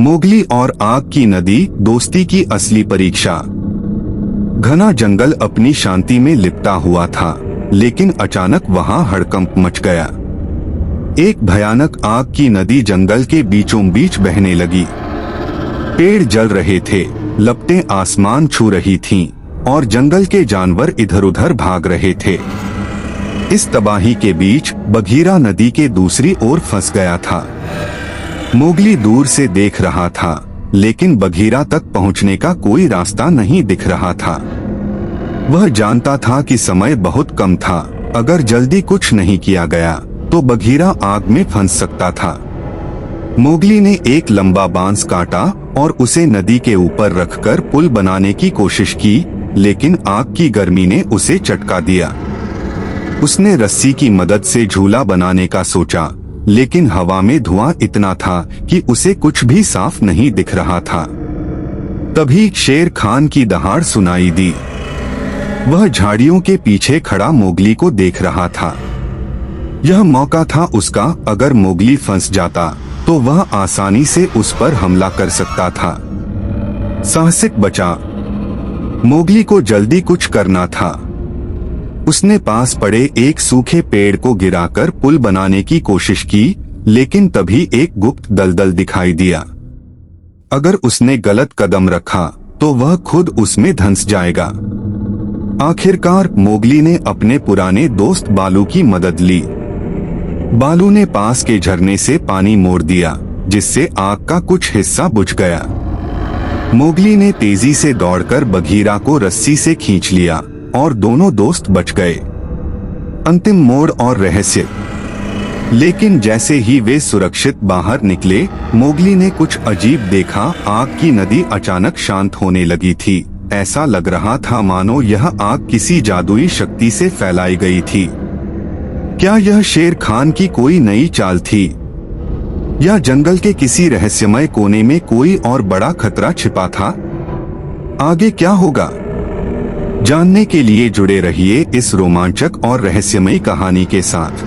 Mowgli और आग की नदी, दोस्ती की असली परीक्षा। घना जंगल अपनी शांति में लिपटा हुआ था, लेकिन अचानक वहां हड़कंप मच गया। एक भयानक आग की नदी जंगल के बीचों बीच बहने लगी। पेड़ जल रहे थे, लपटें आसमान छू रही थीं, और जंगल के जानवर इधर उधर भाग रहे थे। इस तबाही के बीच बघीरा नदी के दूसरी ओर फंस गया था। मोगली दूर से देख रहा था, लेकिन बघीरा तक पहुंचने का कोई रास्ता नहीं दिख रहा था। वह जानता था कि समय बहुत कम था। अगर जल्दी कुछ नहीं किया गया तो बघीरा आग में फंस सकता था। मोगली ने एक लंबा बांस काटा और उसे नदी के ऊपर रखकर पुल बनाने की कोशिश की, लेकिन आग की गर्मी ने उसे चटका दिया। उसने रस्सी की मदद से झूला बनाने का सोचा, लेकिन हवा में धुआं इतना था कि उसे कुछ भी साफ नहीं दिख रहा था। तभी शेर खान की दहाड़ सुनाई दी। वह झाड़ियों के पीछे खड़ा मोगली को देख रहा था। यह मौका था उसका। अगर मोगली फंस जाता तो वह आसानी से उस पर हमला कर सकता था। साहसिक बचा। मोगली को जल्दी कुछ करना था। उसने पास पड़े एक सूखे पेड़ को गिराकर पुल बनाने की कोशिश की, लेकिन तभी एक गुप्त दलदल दिखाई दिया। अगर उसने गलत कदम रखा तो वह खुद उसमें धंस जाएगा। आखिरकार मोगली ने अपने पुराने दोस्त बालू की मदद ली। बालू ने पास के झरने से पानी मोड़ दिया, जिससे आग का कुछ हिस्सा बुझ गया। मोगली ने तेजी से दौड़कर बघीरा को रस्सी से खींच लिया और दोनों दोस्त बच गए। अंतिम मोड़ और रहस्य। लेकिन जैसे ही वे सुरक्षित बाहर निकले, मोगली ने कुछ अजीब देखा। आग की नदी अचानक शांत होने लगी थी। ऐसा लग रहा था मानो यह आग किसी जादुई शक्ति से फैलाई गई थी। क्या यह शेर खान की कोई नई चाल थी, या जंगल के किसी रहस्यमय कोने में कोई और बड़ा खतरा छिपा था? आगे क्या होगा, जानने के लिए जुड़े रहिए इस रोमांचक और रहस्यमयी कहानी के साथ।